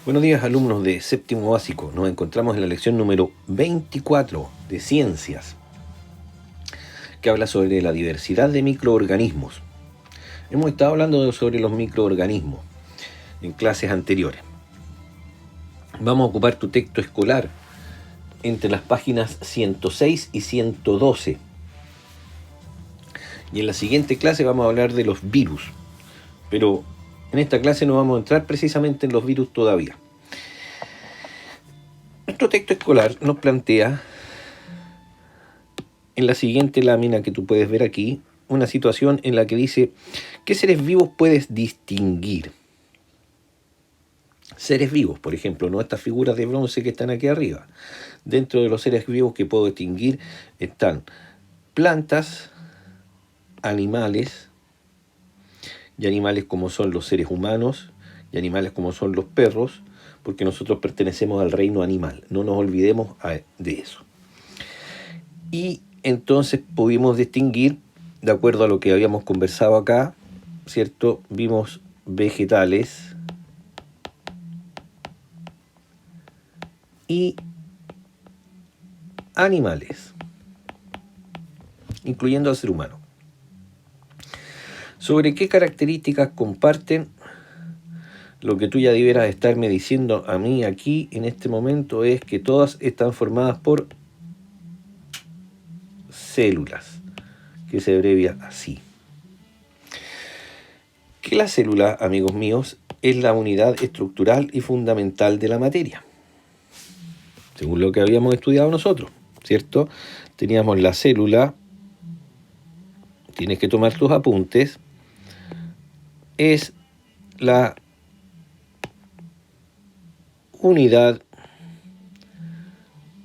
Buenos días, alumnos de séptimo básico. Nos encontramos en la lección número 24 de Ciencias, que habla sobre la diversidad de microorganismos. Hemos estado hablando sobre los microorganismos en clases anteriores. Vamos a ocupar tu texto escolar entre las páginas 106 y 112. Y en la siguiente clase vamos a hablar de los virus. Pero en esta clase no vamos a entrar precisamente en los virus todavía. Nuestro texto escolar nos plantea en la siguiente lámina que tú puedes ver aquí, una situación en la que dice, ¿qué seres vivos puedes distinguir? Seres vivos, por ejemplo, ¿no? Estas figuras de bronce que están aquí arriba. Dentro de los seres vivos que puedo distinguir están plantas, animales, y animales como son los seres humanos, y animales como son los perros, porque nosotros pertenecemos al reino animal. No nos olvidemos de eso. Y entonces pudimos distinguir, de acuerdo a lo que habíamos conversado acá, ¿cierto? Vimos vegetales y animales, incluyendo al ser humano. ¿Sobre qué características comparten? Lo que tú ya debieras estarme diciendo a mí aquí en este momento es que todas están formadas por células, que se abrevia así. Que la célula, amigos míos, es la unidad estructural y fundamental de la materia, según lo que habíamos estudiado nosotros, ¿cierto? Teníamos la célula, tienes que tomar tus apuntes, es la unidad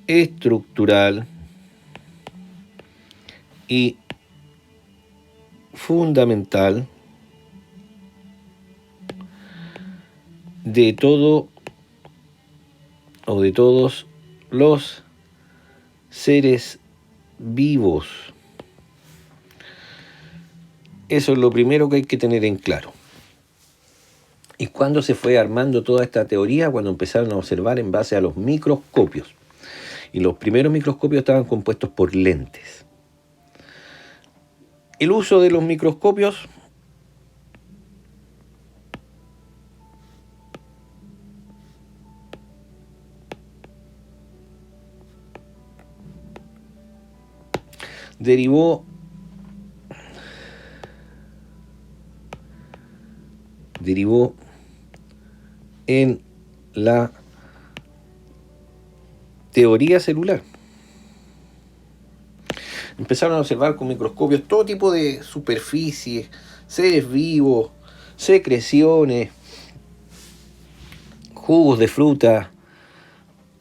estructural y fundamental de todo o de todos los seres vivos. Eso es lo primero que hay que tener en claro. ¿Y cuándo se fue armando toda esta teoría? Cuando empezaron a observar en base a los microscopios. Y los primeros microscopios estaban compuestos por lentes. El uso de los microscopios derivó en la teoría celular. Empezaron a observar con microscopios todo tipo de superficies, seres vivos, secreciones, jugos de fruta,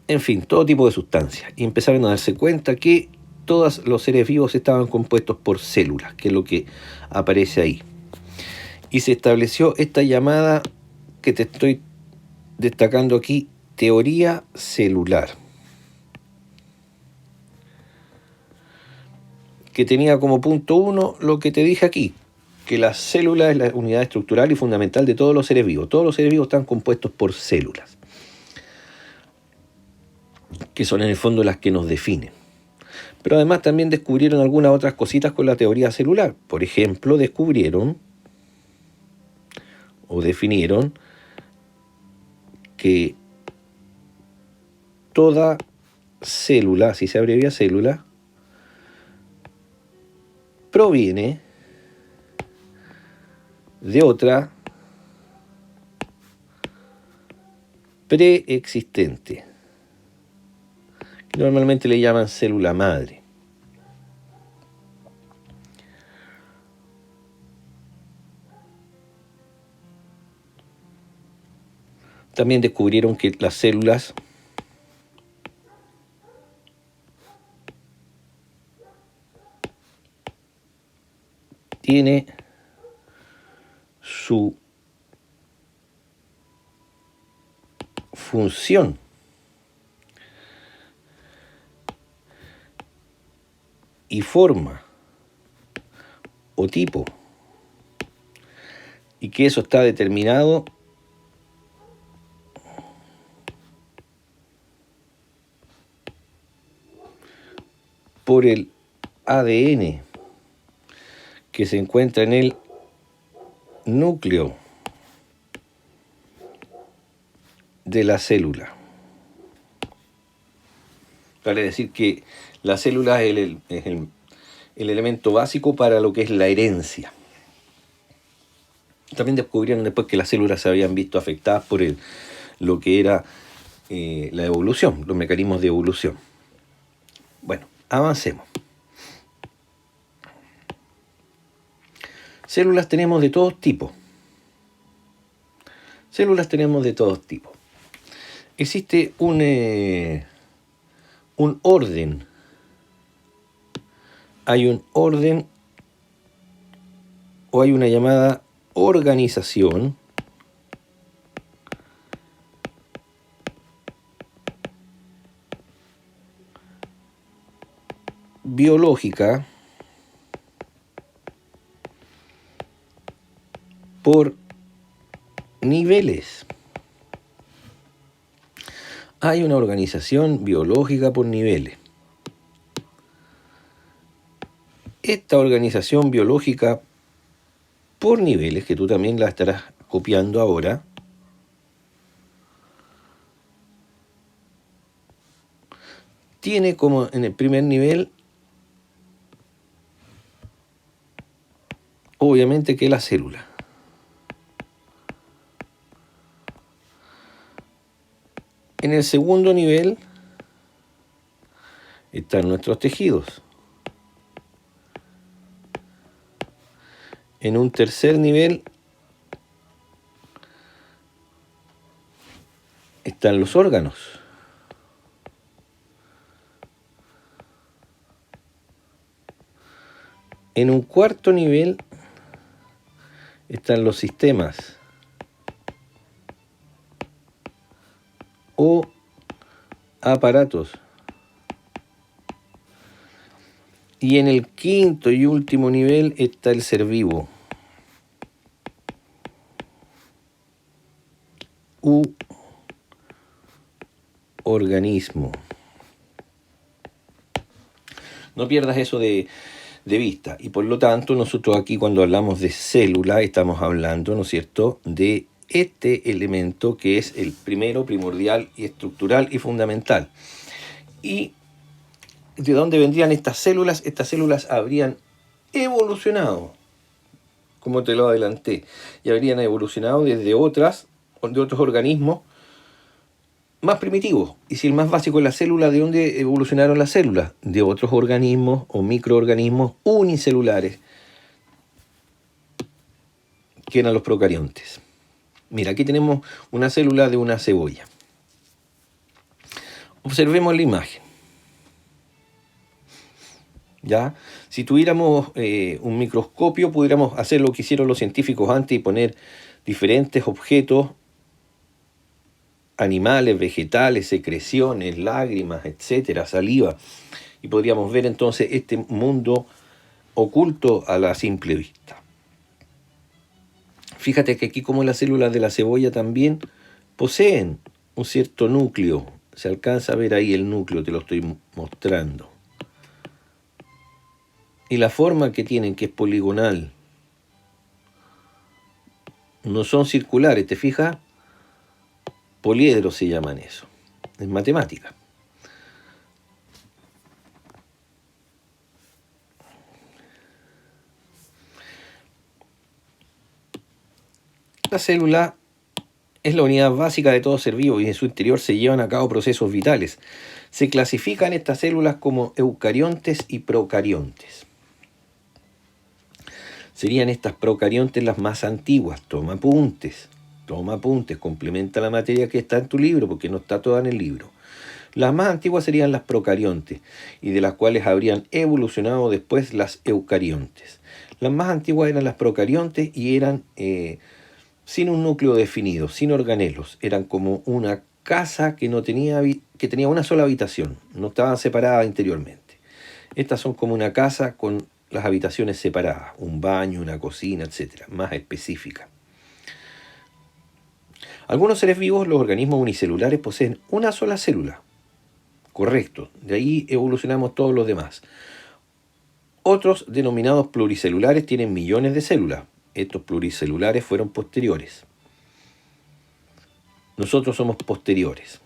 en fin, todo tipo de sustancias. Y empezaron a darse cuenta que todos los seres vivos estaban compuestos por células, que es lo que aparece ahí. Y se estableció esta llamada que te estoy destacando aquí, teoría celular, que tenía como punto 1 lo que te dije aquí, que la célula es la unidad estructural y fundamental de todos los seres vivos. Todos los seres vivos están compuestos por células, que son en el fondo las que nos definen. Pero además también descubrieron algunas otras cositas con la teoría celular. Por ejemplo, descubrieron o definieron que toda célula, si se abrevia célula, proviene de otra preexistente, que normalmente le llaman célula madre. También descubrieron que las células tienen su función y forma o tipo, y que eso está determinado por el ADN que se encuentra en el núcleo de la célula. Vale decir que la célula es el elemento básico para lo que es la herencia. También descubrieron después que las células se habían visto afectadas por lo que era la evolución, los mecanismos de evolución. Bueno, avancemos. Células tenemos de todos tipos. Existe un orden. Hay un orden o hay una llamada organización biológica por niveles. Hay una organización biológica por niveles. Esta organización biológica por niveles, que tú también la estarás copiando ahora, tiene como en el primer nivel, obviamente, que la célula. En el segundo nivel están nuestros tejidos. En un tercer nivel están los órganos. En un cuarto nivel están los sistemas o aparatos. Y en el quinto y último nivel está el ser vivo u organismo. No pierdas eso de vista. Y por lo tanto, nosotros aquí cuando hablamos de célula, estamos hablando, ¿no es cierto?, de este elemento que es el primero, primordial y estructural y fundamental. ¿Y de dónde vendrían estas células? Estas células habrían evolucionado, como te lo adelanté, y habrían evolucionado de otros organismos más primitivos. Y si el más básico es la célula, ¿de dónde evolucionaron las células? De otros organismos o microorganismos unicelulares, que eran los procariontes. Mira, aquí tenemos una célula de una cebolla. Observemos la imagen. ¿Ya? Si tuviéramos un microscopio, pudiéramos hacer lo que hicieron los científicos antes y poner diferentes objetos, animales, vegetales, secreciones, lágrimas, etcétera, saliva, y podríamos ver entonces este mundo oculto a la simple vista. Fíjate que aquí, como las células de la cebolla también poseen un cierto núcleo. Se alcanza a ver ahí el núcleo, te lo estoy mostrando. Y la forma que tienen, que es poligonal, no son circulares, ¿te fijas? Poliedros se llaman eso, en matemática. La célula es la unidad básica de todo ser vivo y en su interior se llevan a cabo procesos vitales. Se clasifican estas células como eucariontes y procariontes. Serían estas procariontes las más antiguas. Toma apuntes, complementa la materia que está en tu libro, porque no está toda en el libro. Las más antiguas serían las procariontes, y de las cuales habrían evolucionado después las eucariontes. Las más antiguas eran las procariontes y eran sin un núcleo definido, sin organelos. Eran como una casa que tenía una sola habitación, no estaban separadas interiormente. Estas son como una casa con las habitaciones separadas, un baño, una cocina, etcétera, más específica. Algunos seres vivos, los organismos unicelulares, poseen una sola célula, correcto. De ahí evolucionamos todos los demás. Otros, denominados pluricelulares, tienen millones de células. Estos pluricelulares fueron posteriores. Nosotros somos posteriores.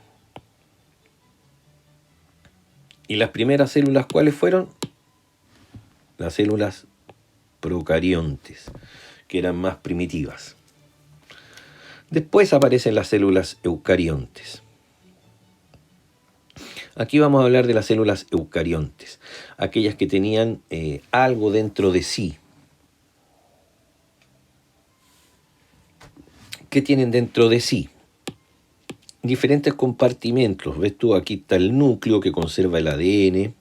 ¿Y las primeras células cuáles fueron? Las células procariontes, que eran más primitivas. Después aparecen las células eucariontes. Aquí vamos a hablar de las células eucariontes, aquellas que tenían algo dentro de sí. ¿Qué tienen dentro de sí? Diferentes compartimentos. ¿Ves tú? Aquí está el núcleo que conserva el ADN.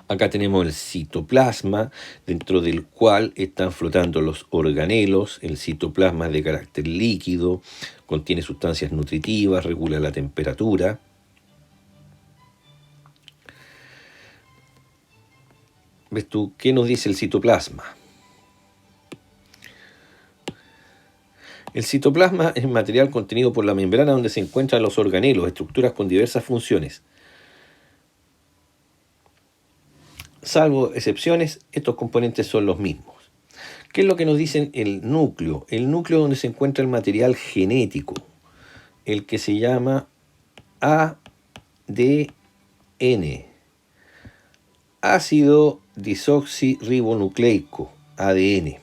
Acá tenemos el citoplasma, dentro del cual están flotando los organelos. El citoplasma es de carácter líquido, contiene sustancias nutritivas, regula la temperatura. ¿Ves tú? ¿Qué nos dice el citoplasma? El citoplasma es material contenido por la membrana donde se encuentran los organelos, estructuras con diversas funciones. Salvo excepciones, estos componentes son los mismos. ¿Qué es lo que nos dicen el núcleo? El núcleo donde se encuentra el material genético, el que se llama ADN, ácido desoxirribonucleico, ADN.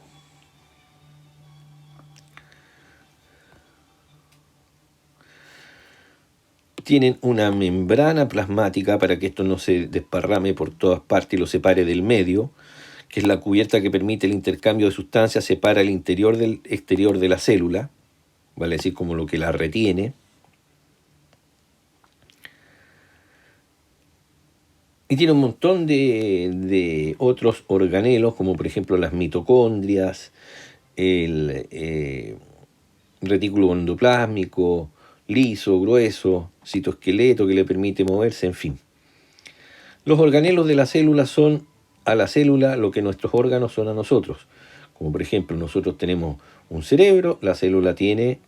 Tienen una membrana plasmática para que esto no se desparrame por todas partes y lo separe del medio, que es la cubierta que permite el intercambio de sustancias, separa el interior del exterior de la célula, vale decir como lo que la retiene. Y tiene un montón de otros organelos, como por ejemplo las mitocondrias, el retículo endoplásmico, liso, grueso, citoesqueleto que le permite moverse, en fin. Los organelos de la célula son a la célula lo que nuestros órganos son a nosotros. Como por ejemplo, nosotros tenemos un cerebro, la célula tiene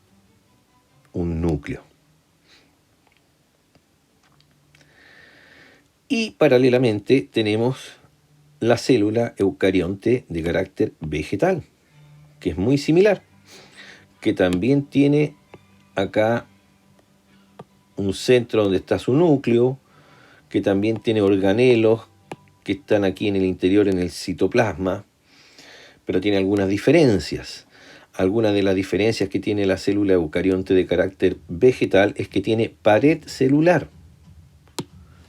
un núcleo. Y paralelamente tenemos la célula eucarionte de carácter vegetal, que es muy similar, que también tiene acá un centro donde está su núcleo, que también tiene organelos que están aquí en el interior, en el citoplasma, pero tiene algunas diferencias. Algunas de las diferencias que tiene la célula eucarionte de carácter vegetal es que tiene pared celular.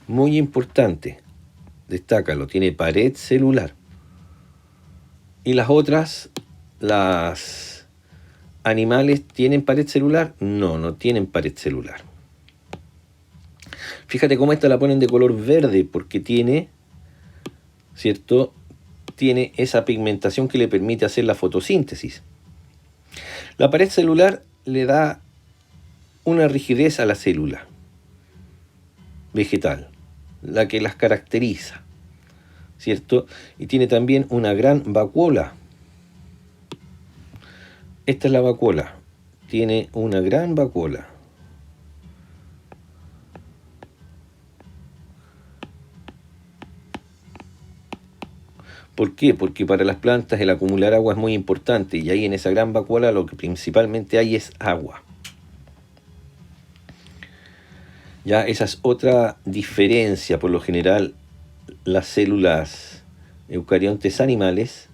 Muy importante, destácalo, tiene pared celular. ¿Y las otras, las animales, tienen pared celular? No, no tienen pared celular. Fíjate cómo esta la ponen de color verde, porque tiene, ¿cierto? Tiene esa pigmentación que le permite hacer la fotosíntesis. La pared celular le da una rigidez a la célula vegetal, la que las caracteriza, ¿cierto? Y tiene también una gran vacuola. Esta es la vacuola, tiene una gran vacuola. ¿Por qué? Porque para las plantas el acumular agua es muy importante y ahí en esa gran vacuola lo que principalmente hay es agua. Ya esa es otra diferencia. Por lo general las células eucariontes animales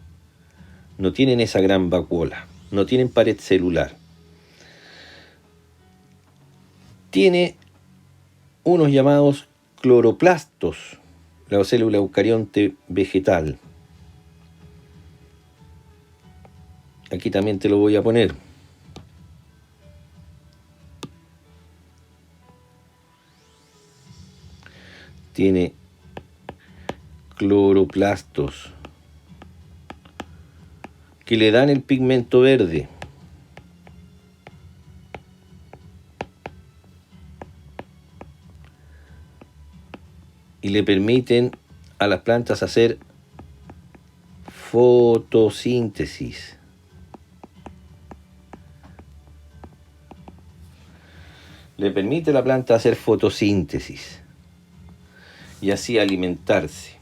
no tienen esa gran vacuola, no tienen pared celular. Tiene unos llamados cloroplastos, la célula eucarionte vegetal. Aquí también te lo voy a poner. Tiene cloroplastos que le dan el pigmento verde. Y le permiten a las plantas hacer fotosíntesis. le permite a la planta hacer fotosíntesis y así alimentarse,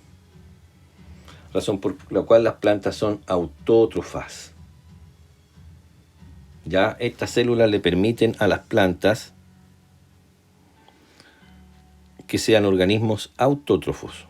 razón por la cual las plantas son autótrofas. Ya estas células le permiten a las plantas que sean organismos autótrofos.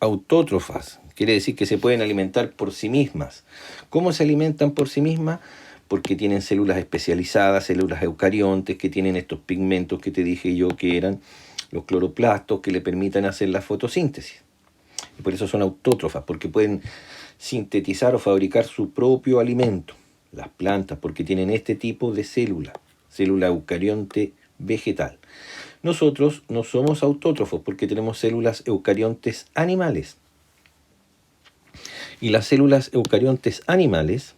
Autótrofas quiere decir que se pueden alimentar por sí mismas. ¿Cómo se alimentan por sí mismas? Porque tienen células especializadas, células eucariontes que tienen estos pigmentos que te dije yo que eran los cloroplastos que le permitan hacer la fotosíntesis. Y por eso son autótrofas, porque pueden sintetizar o fabricar su propio alimento. Las plantas, porque tienen este tipo de célula eucarionte vegetal. Nosotros no somos autótrofos porque tenemos células eucariontes animales. Y las células eucariontes animales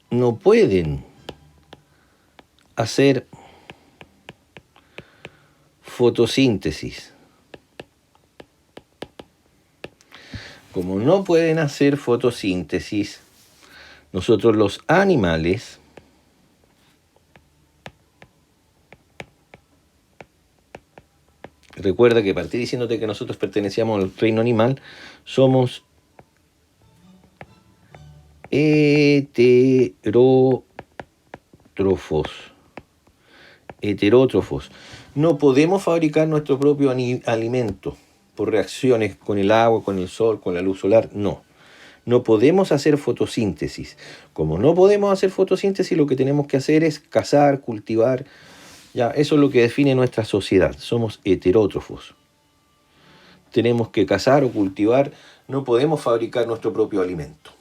no pueden hacer fotosíntesis. Como no pueden hacer fotosíntesis, nosotros los animales recuerda que partí diciéndote que nosotros pertenecíamos al reino animal, somos heterótrofos. No podemos fabricar nuestro propio alimento por reacciones con el agua, con el sol, con la luz solar, no. No podemos hacer fotosíntesis. Como no podemos hacer fotosíntesis, lo que tenemos que hacer es cazar, cultivar. Ya, eso es lo que define nuestra sociedad. Somos heterótrofos. Tenemos que cazar o cultivar, no podemos fabricar nuestro propio alimento.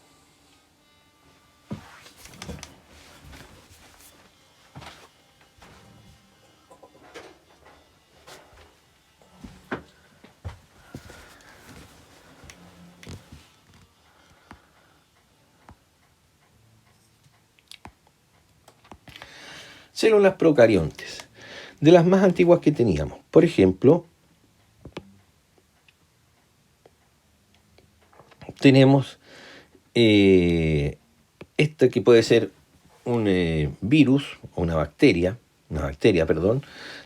Células procariontes, de las más antiguas que teníamos. Por ejemplo, tenemos esta que puede ser un virus o una bacteria,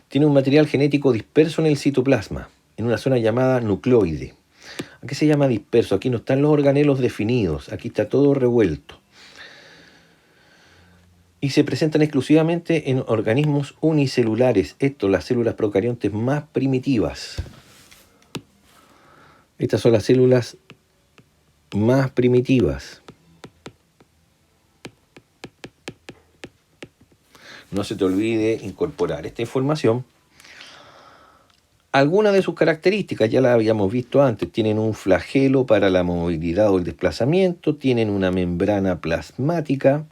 tiene un material genético disperso en el citoplasma, en una zona llamada nucleoide. ¿A qué se llama disperso? Aquí no están los organelos definidos, aquí está todo revuelto. Y se presentan exclusivamente en organismos unicelulares, las células procariontes más primitivas. Estas son las células más primitivas. No se te olvide incorporar esta información. Algunas de sus características ya las habíamos visto antes. Tienen un flagelo para la movilidad o el desplazamiento, tienen una membrana plasmática,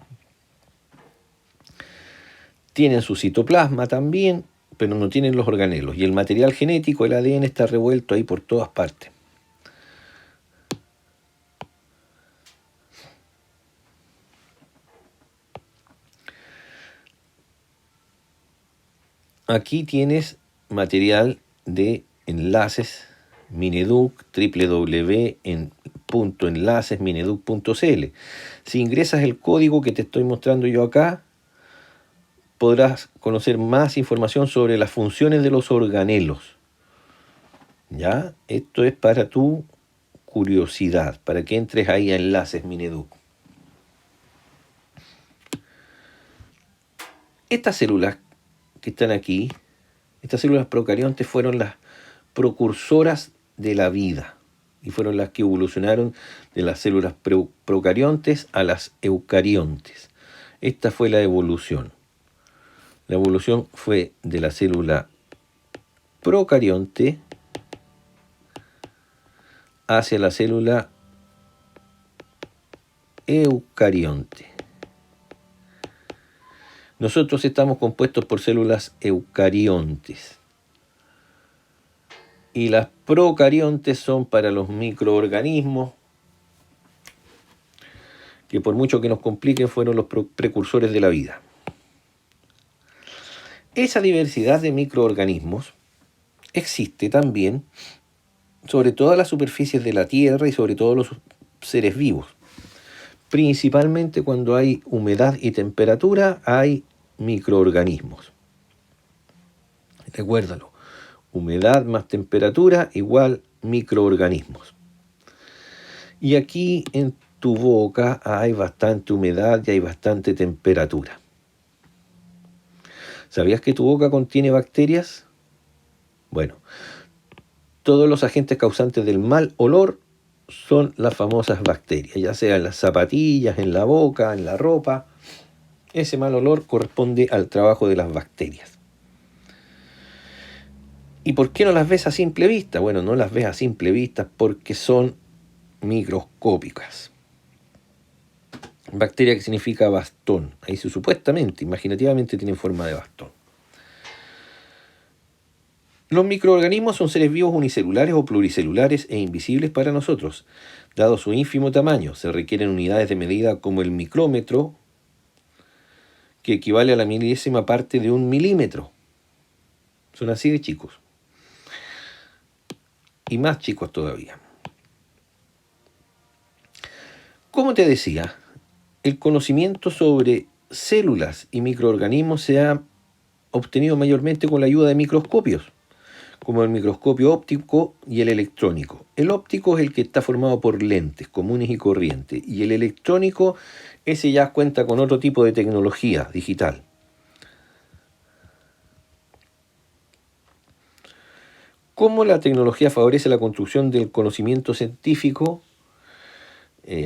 tienen su citoplasma también, pero no tienen los organelos. Y el material genético, el ADN, está revuelto ahí por todas partes. Aquí tienes material de enlaces Mineduc, www.enlacesmineduc.cl. Si ingresas el código que te estoy mostrando yo acá, podrás conocer más información sobre las funciones de los organelos. ¿Ya? Esto es para tu curiosidad, para que entres ahí a Enlaces Mineduc. Estas células que están aquí, estas células procariontes fueron las precursoras de la vida y fueron las que evolucionaron de las células procariontes a las eucariontes. Esta fue la evolución. La evolución fue de la célula procarionte hacia la célula eucarionte. Nosotros estamos compuestos por células eucariontes. Y las procariontes son para los microorganismos, que por mucho que nos compliquen fueron los precursores de la vida. Esa diversidad de microorganismos existe también sobre todas las superficies de la Tierra y sobre todos los seres vivos. Principalmente cuando hay humedad y temperatura, hay microorganismos. Recuérdalo, humedad más temperatura igual microorganismos. Y aquí en tu boca hay bastante humedad y hay bastante temperatura. ¿Sabías que tu boca contiene bacterias? Bueno, todos los agentes causantes del mal olor son las famosas bacterias, ya sea en las zapatillas, en la boca, en la ropa. Ese mal olor corresponde al trabajo de las bacterias. ¿Y por qué no las ves a simple vista? Bueno, no las ves a simple vista porque son microscópicas. Bacteria, que significa bastón. Ahí supuestamente, imaginativamente tienen forma de bastón. Los microorganismos son seres vivos unicelulares o pluricelulares e invisibles para nosotros. Dado su ínfimo tamaño, se requieren unidades de medida como el micrómetro, que equivale a la milésima parte de un milímetro. Son así de chicos. Y más chicos todavía. Como te decía, el conocimiento sobre células y microorganismos se ha obtenido mayormente con la ayuda de microscopios, como el microscopio óptico y el electrónico. El óptico es el que está formado por lentes comunes y corrientes, y el electrónico, ese ya cuenta con otro tipo de tecnología digital. ¿Cómo la tecnología favorece la construcción del conocimiento científico?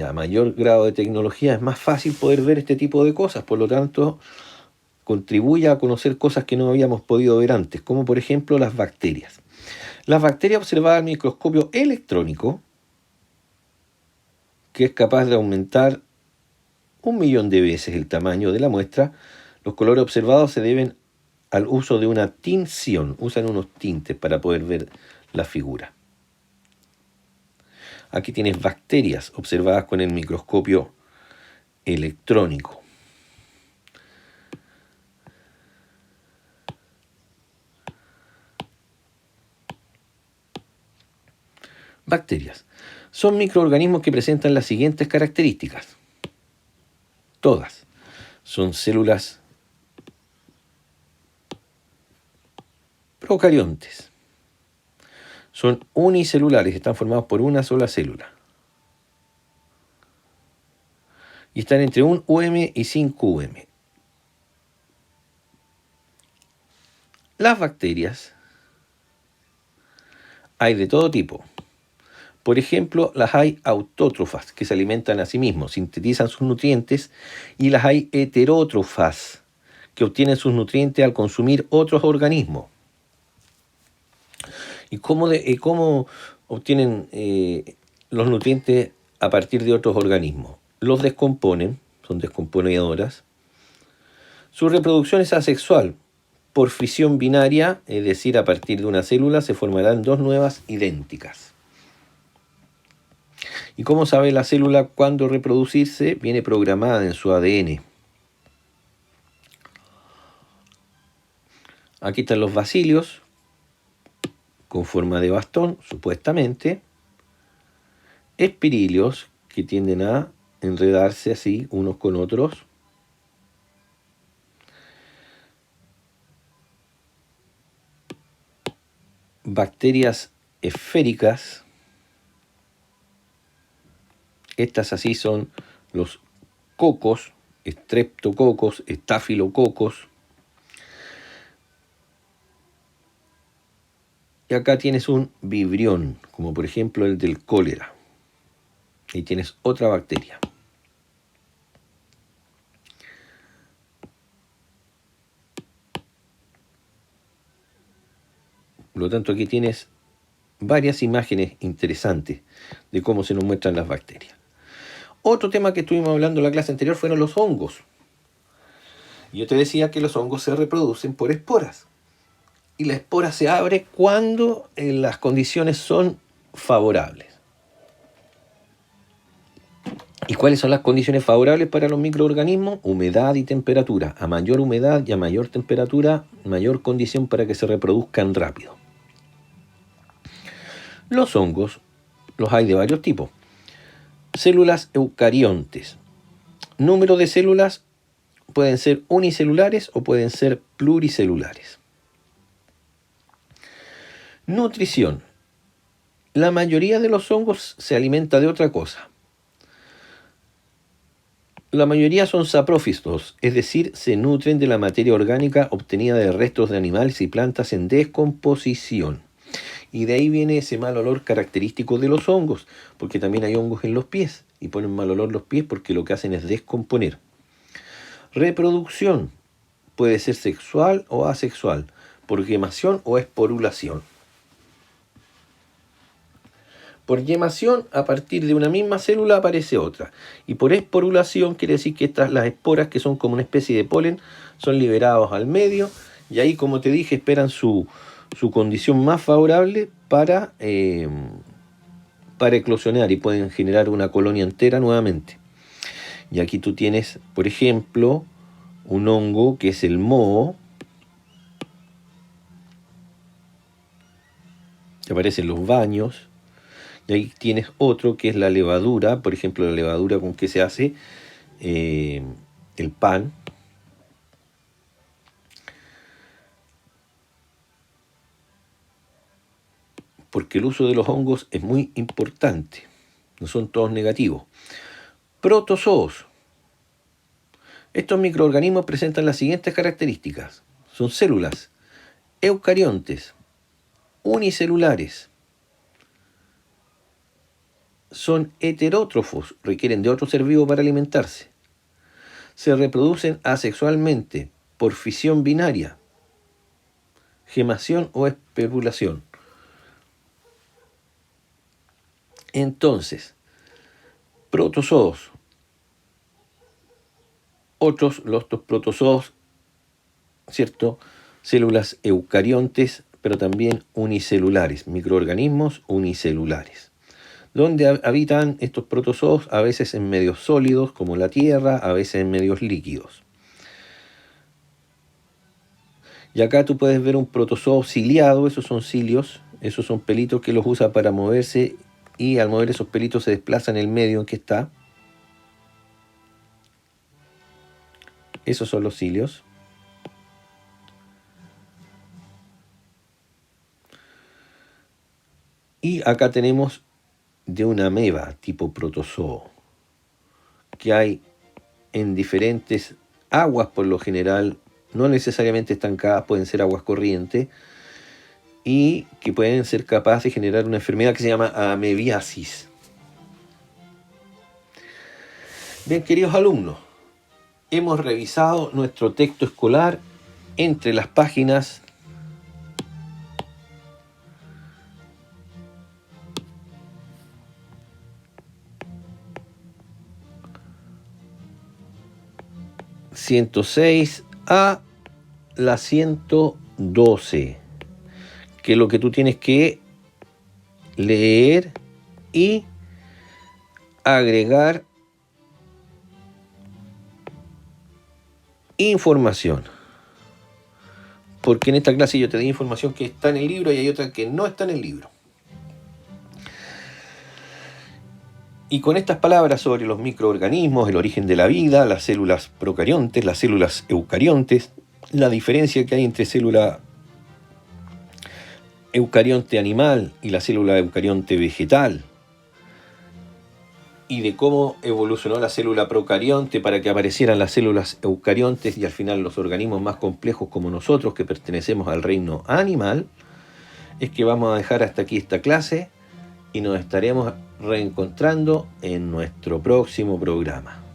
A mayor grado de tecnología es más fácil poder ver este tipo de cosas, por lo tanto contribuye a conocer cosas que no habíamos podido ver antes, como por ejemplo las bacterias. Las bacterias observadas al microscopio electrónico, que es capaz de aumentar 1.000.000 de veces el tamaño de la muestra, los colores observados se deben al uso de una tinción. Usan unos tintes para poder ver la figura. Aquí tienes bacterias observadas con el microscopio electrónico. Bacterias son microorganismos que presentan las siguientes características. Todas son células procariontes. Son unicelulares, están formados por una sola célula. Y están entre 1 UM y 5 UM. Las bacterias hay de todo tipo. Por ejemplo, las hay autótrofas, que se alimentan a sí mismos, sintetizan sus nutrientes, y las hay heterótrofas, que obtienen sus nutrientes al consumir otros organismos. ¿Y cómo obtienen los nutrientes a partir de otros organismos? Los descomponen, son descomponedoras. Su reproducción es asexual. Por fisión binaria, es decir, a partir de una célula, se formarán dos nuevas idénticas. ¿Y cómo sabe la célula cuándo reproducirse? Viene programada en su ADN. Aquí están los bacilios, con forma de bastón, supuestamente. Espirilios, que tienden a enredarse así unos con otros. Bacterias esféricas. Estas así son los cocos, streptococos, estafilococos. Y acá tienes un vibrión, como por ejemplo el del cólera. Y tienes otra bacteria. Por lo tanto, aquí tienes varias imágenes interesantes de cómo se nos muestran las bacterias. Otro tema que estuvimos hablando en la clase anterior fueron los hongos. Yo te decía que los hongos se reproducen por esporas. Y la espora se abre cuando las condiciones son favorables. ¿Y cuáles son las condiciones favorables para los microorganismos? Humedad y temperatura. A mayor humedad y a mayor temperatura, mayor condición para que se reproduzcan rápido. Los hongos los hay de varios tipos. Células eucariontes. Número de células pueden ser unicelulares o pueden ser pluricelulares. Nutrición. La mayoría de los hongos se alimenta de otra cosa. La mayoría son saprófitos, es decir, se nutren de la materia orgánica obtenida de restos de animales y plantas en descomposición. Y de ahí viene ese mal olor característico de los hongos, porque también hay hongos en los pies, y ponen mal olor los pies porque lo que hacen es descomponer. Reproducción. Puede ser sexual o asexual, por gemación o esporulación. Por gemación, a partir de una misma célula aparece otra. Y por esporulación quiere decir que las esporas, que son como una especie de polen, son liberados al medio. Y ahí, como te dije, esperan su condición más favorable para eclosionar y pueden generar una colonia entera nuevamente. Y aquí tú tienes, por ejemplo, un hongo que es el moho, que aparece en los baños. Y ahí tienes otro que es la levadura, por ejemplo, la levadura con que se hace el pan. Porque el uso de los hongos es muy importante, no son todos negativos. Protozoos. Estos microorganismos presentan las siguientes características. Son células eucariontes, unicelulares. Son heterótrofos, requieren de otro ser vivo para alimentarse. Se reproducen asexualmente, por fisión binaria, gemación o esporulación. Entonces, protozoos. Los protozoos, ¿cierto? Células eucariontes, pero también unicelulares, microorganismos unicelulares. ¿Dónde habitan estos protozoos? A veces en medios sólidos, como la tierra, a veces en medios líquidos. Y acá tú puedes ver un protozoo ciliado, esos son cilios, esos son pelitos que los usa para moverse, y al mover esos pelitos se desplaza en el medio en que está. Esos son los cilios. Y acá tenemos de una ameba tipo protozoo, que hay en diferentes aguas por lo general, no necesariamente estancadas, pueden ser aguas corrientes, y que pueden ser capaces de generar una enfermedad que se llama amebiasis. Bien, queridos alumnos, hemos revisado nuestro texto escolar entre las páginas 106 a la 112, que es lo que tú tienes que leer y agregar información. Porque en esta clase yo te di información que está en el libro y hay otra que no está en el libro. Y con estas palabras sobre los microorganismos, el origen de la vida, las células procariontes, las células eucariontes, la diferencia que hay entre célula eucarionte animal y la célula eucarionte vegetal, y de cómo evolucionó la célula procarionte para que aparecieran las células eucariontes y al final los organismos más complejos como nosotros, que pertenecemos al reino animal, es que vamos a dejar hasta aquí esta clase y nos estaremos reencontrando en nuestro próximo programa.